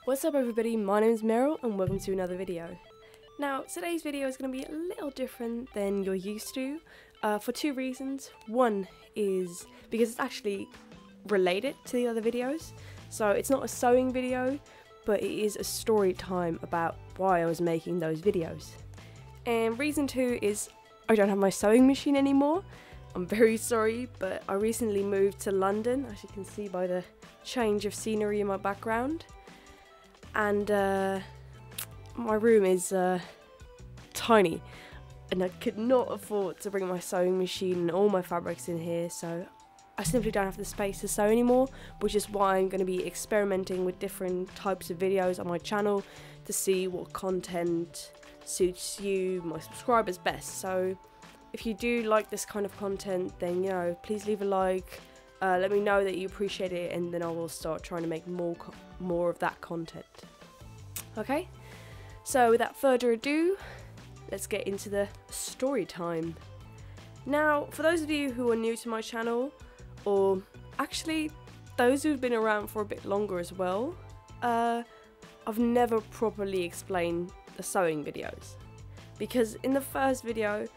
What's up everybody, my name is Meryl and welcome to another video. Now today's video is going to be a little different than you're used to for two reasons. One is because it's actually related to the other videos, so it's not a sewing video but it is a story time about why I was making those videos. And reason two is I don't have my sewing machine anymore. I'm very sorry, but I recently moved to London, as you can see by the change of scenery in my background. And my room is tiny and I could not afford to bring my sewing machine and all my fabrics in here, so I simply don't have the space to sew anymore, which is why I'm going to be experimenting with different types of videos on my channel to see what content suits you, my subscribers, best. So if you do like this kind of content, then please leave a like, let me know that you appreciate it, and then I will start trying to make more of that content. Okay, so without further ado, let's get into the story time. Now, for those of you who are new to my channel, or actually those who've been around for a bit longer as well, I've never properly explained the sewing videos, because in the first video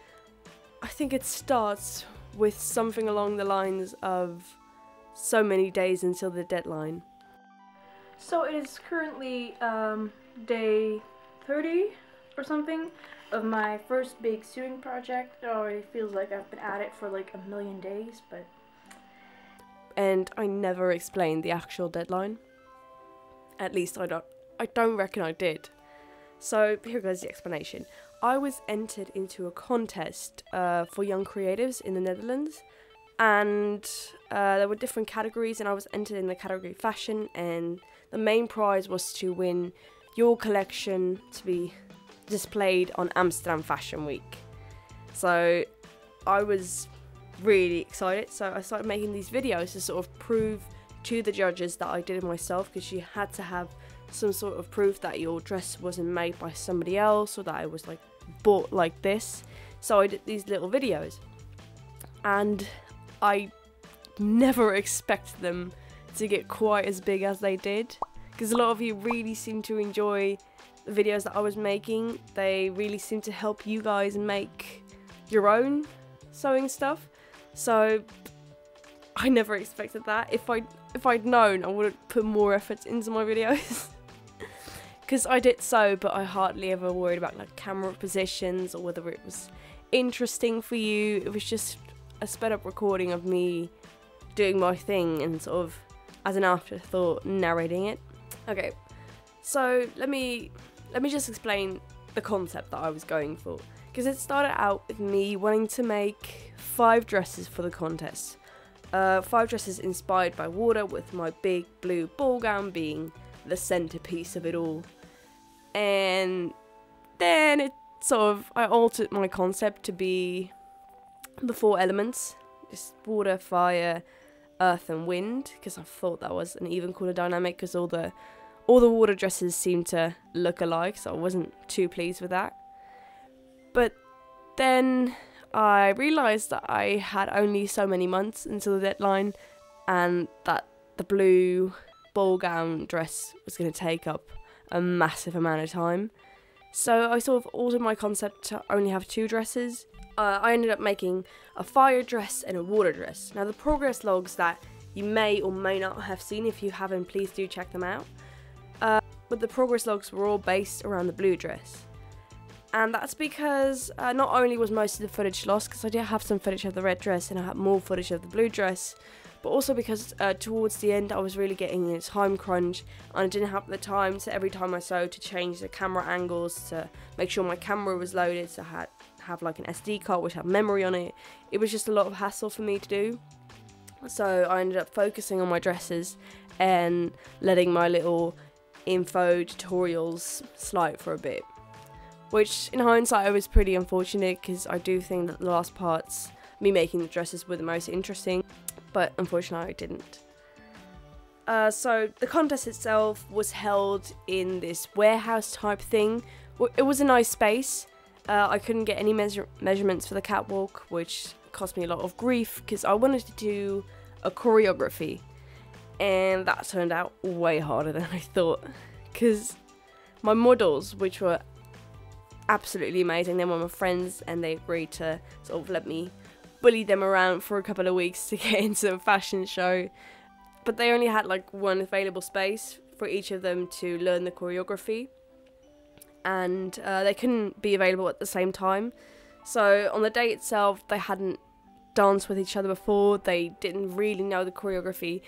I think it starts with something along the lines of so many days until the deadline. So it is currently day 30 or something of my first big sewing project. It already feels like I've been at it for like a million days, but... And I never explained the actual deadline. At least I don't reckon I did. So here goes the explanation. I was entered into a contest for young creatives in the Netherlands, and there were different categories, and I was entered in the category fashion, and the main prize was to win your collection to be displayed on Amsterdam Fashion Week. So I was really excited, so I started making these videos to sort of prove to the judges that I did it myself, because you had to have some sort of proof that your dress wasn't made by somebody else or that it was like bought like this. So I did these little videos, and I never expected them to get quite as big as they did, because a lot of you really seem to enjoy the videos that I was making. They really seem to help you guys make your own sewing stuff, so I never expected that. If I'd known, I would have put more effort into my videos. Because I did sew, but I hardly ever worried about like camera positions or whether it was interesting for you. It was just a sped up recording of me doing my thing and sort of as an afterthought narrating it. Okay, so let me just explain the concept that I was going for, because it started out with me wanting to make 5 dresses for the contest. 5 dresses inspired by water, with my big blue ball gown being the centerpiece of it all. And then I altered my concept to be the 4 elements, just water, fire, earth and wind, because I thought that was an even cooler dynamic, because all the water dresses seemed to look alike, so I wasn't too pleased with that. But then I realised that I had only so many months until the deadline, and that the blue ball gown dress was going to take up a massive amount of time. So I sort of altered my concept to only have 2 dresses. I ended up making a fire dress and a water dress. Now the progress logs that you may or may not have seen, if you haven't, please do check them out. But the progress logs were all based around the blue dress. And that's because not only was most of the footage lost, because I did have some footage of the red dress and I had more footage of the blue dress, but also because towards the end I was really getting in a time crunch, and I didn't have the time to, every time I sewed, to change the camera angles to make sure my camera was loaded, so I had have like an SD card which had memory on it. It was just a lot of hassle for me to do, so I ended up focusing on my dresses and letting my little info tutorials slide for a bit, which in hindsight was pretty unfortunate, because I do think that the last parts, me making the dresses, were the most interesting, but unfortunately I didn't. So the contest itself was held in this warehouse type thing. It was a nice space. I couldn't get any measurements for the catwalk, which cost me a lot of grief, because I wanted to do a choreography, and that turned out way harder than I thought, because my models, which were absolutely amazing, they were my friends and they agreed to sort of let me bully them around for a couple of weeks to get into a fashion show, but they only had like one available space for each of them to learn the choreography, and they couldn't be available at the same time. So on the day itself, they hadn't danced with each other before, they didn't really know the choreography.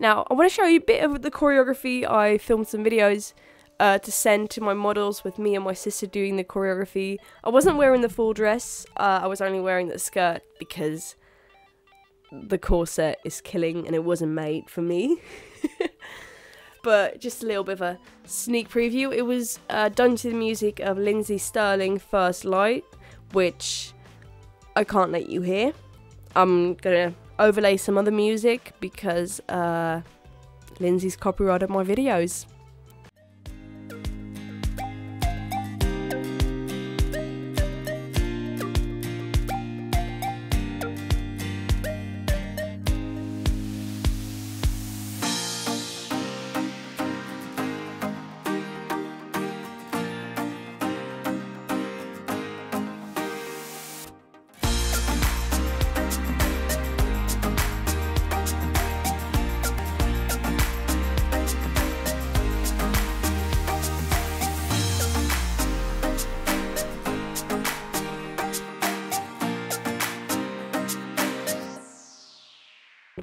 Now I want to show you a bit of the choreography. I filmed some videos to send to my models with me and my sister doing the choreography. I wasn't wearing the full dress, I was only wearing the skirt because the corset is killing and it wasn't made for me. But just a little bit of a sneak preview. It was done to the music of Lindsay Sterling, First Light, which I can't let you hear. I'm gonna overlay some other music because Lindsay's copyrighted my videos.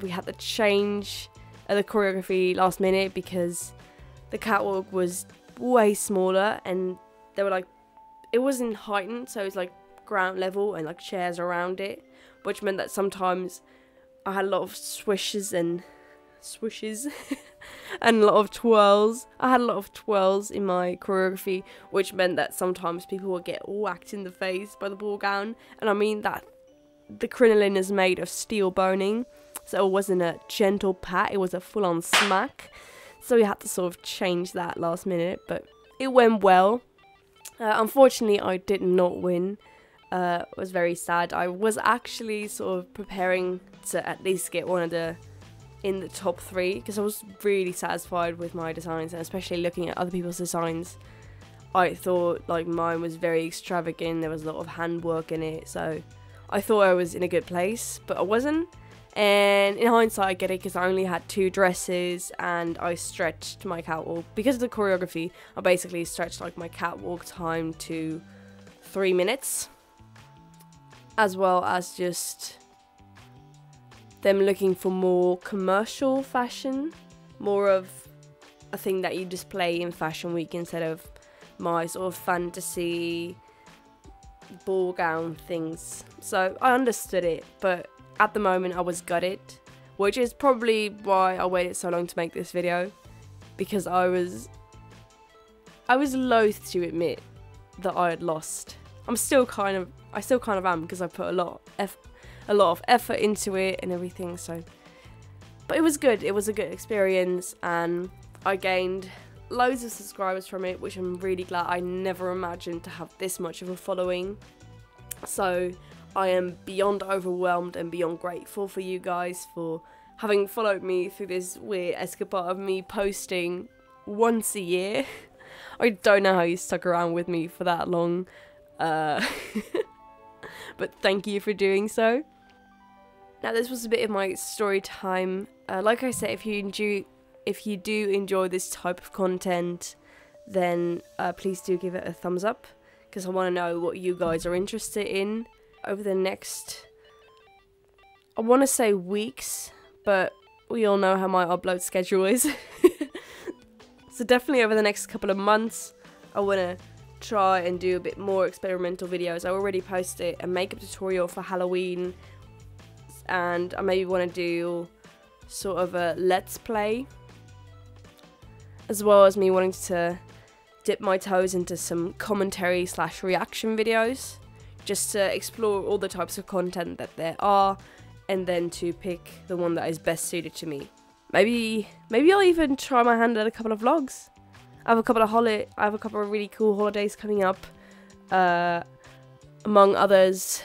We had to change the choreography last minute because the catwalk was way smaller and they were like, it wasn't heightened, so it was like ground level and like chairs around it, which meant that sometimes I had a lot of swishes and and a lot of twirls. I had a lot of twirls in my choreography, which meant that sometimes people would get whacked in the face by the ball gown, and I mean that the crinoline is made of steel boning, so it wasn't a gentle pat, it was a full-on smack. So we had to sort of change that last minute, but it went well. Unfortunately, I did not win. It was very sad. I was actually sort of preparing to at least get one of the in the top 3 because I was really satisfied with my designs, and especially looking at other people's designs, I thought like mine was very extravagant. There was a lot of handwork in it, so I thought I was in a good place, but I wasn't. And in hindsight, I get it because I only had 2 dresses and I stretched my catwalk. Because of the choreography, I basically stretched like my catwalk time to 3 minutes. As well as just them looking for more commercial fashion. More of a thing that you display in Fashion Week instead of my sort of fantasy ball gown things. So I understood it, but at the moment I was gutted, which is probably why I waited so long to make this video, because I was loath to admit that I had lost. I still kind of am, because I put a lot of effort into it and everything. So, but it was good. It was a good experience, and I gained loads of subscribers from it, which I'm really glad. I never imagined to have this much of a following. So I am beyond overwhelmed and beyond grateful for you guys for having followed me through this weird escapade of me posting once a year. I don't know how you stuck around with me for that long, but thank you for doing so. Now, this was a bit of my story time. Like I said, if you do enjoy this type of content, then please do give it a thumbs up, because I want to know what you guys are interested in over the next, I want to say weeks, but we all know how my upload schedule is. So definitely over the next couple of months, I want to try and do a bit more experimental videos. I already posted a makeup tutorial for Halloween, and I maybe want to do sort of a let's play, as well as me wanting to dip my toes into some commentary / reaction videos, just to explore all the types of content that there are, and then to pick the one that is best suited to me. Maybe I'll even try my hand at a couple of vlogs. I have a couple of really cool holidays coming up, among others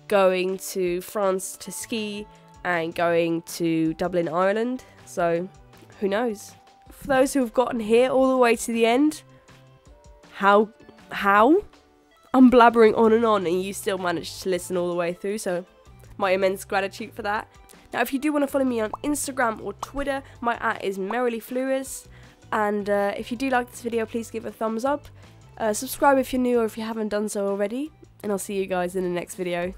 going to France to ski and going to Dublin, Ireland. So who knows? for those who have gotten here all the way to the end, how? I'm blabbering on and you still managed to listen all the way through, so my immense gratitude for that. Now, if you do want to follow me on Instagram or Twitter, my @ is Merellifluous. And if you do like this video, please give it a thumbs up. Subscribe if you're new or if you haven't done so already. And I'll see you guys in the next video.